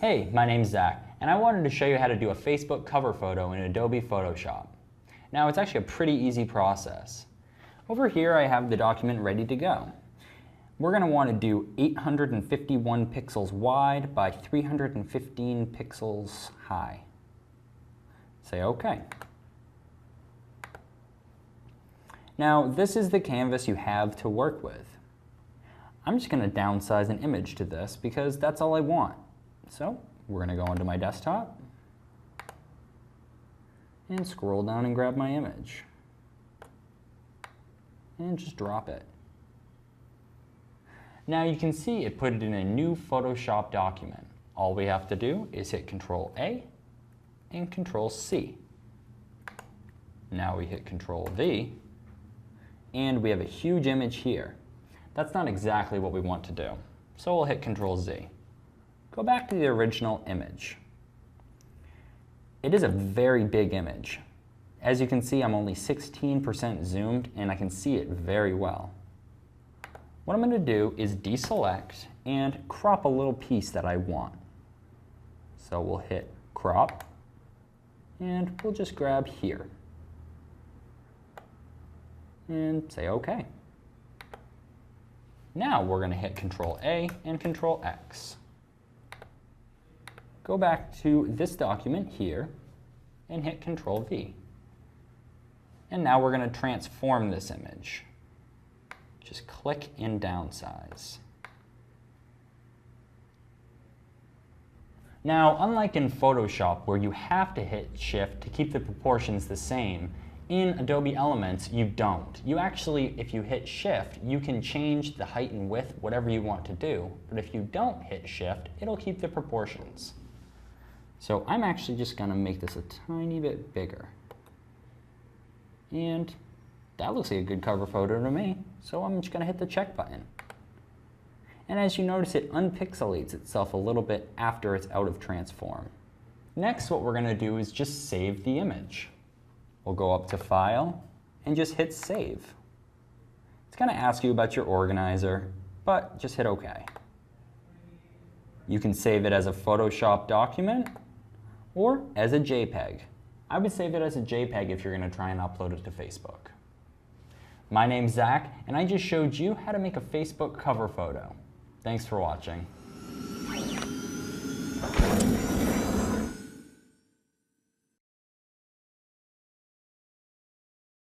Hey, my name's Zach, and I wanted to show you how to do a Facebook cover photo in Adobe Photoshop. Now, it's actually a pretty easy process. Over here, I have the document ready to go. We're going to want to do 851 pixels wide by 315 pixels high. Say OK. Now, this is the canvas you have to work with. I'm just going to downsize an image to this because that's all I want. So we're going to go onto my desktop and scroll down and grab my image and just drop it. Now you can see it put it in a new Photoshop document. All we have to do is hit Control-A and Control-C. Now we hit Control-V and we have a huge image here. That's not exactly what we want to do, so we'll hit Control-Z. Go back to the original image. It is a very big image. As you can see, I'm only 16% zoomed and I can see it very well. What I'm going to do is deselect and crop a little piece that I want. So we'll hit crop and we'll just grab here and say OK. Now we're going to hit Control-A and Control-X. Go back to this document here and hit Control-V. And now we're going to transform this image. Just click and downsize. Now, unlike in Photoshop where you have to hit Shift to keep the proportions the same, in Adobe Elements you don't. You actually, if you hit Shift, you can change the height and width, whatever you want to do. But if you don't hit Shift, it'll keep the proportions. So I'm actually just going to make this a tiny bit bigger. And that looks like a good cover photo to me, so I'm just going to hit the check button. And as you notice, it unpixelates itself a little bit after it's out of transform. Next, what we're going to do is just save the image. We'll go up to File and just hit Save. It's going to ask you about your organizer, but just hit OK. You can save it as a Photoshop document or as a JPEG. I would save it as a JPEG if you're going to try and upload it to Facebook. My name's Zach, and I just showed you how to make a Facebook cover photo. Thanks for watching.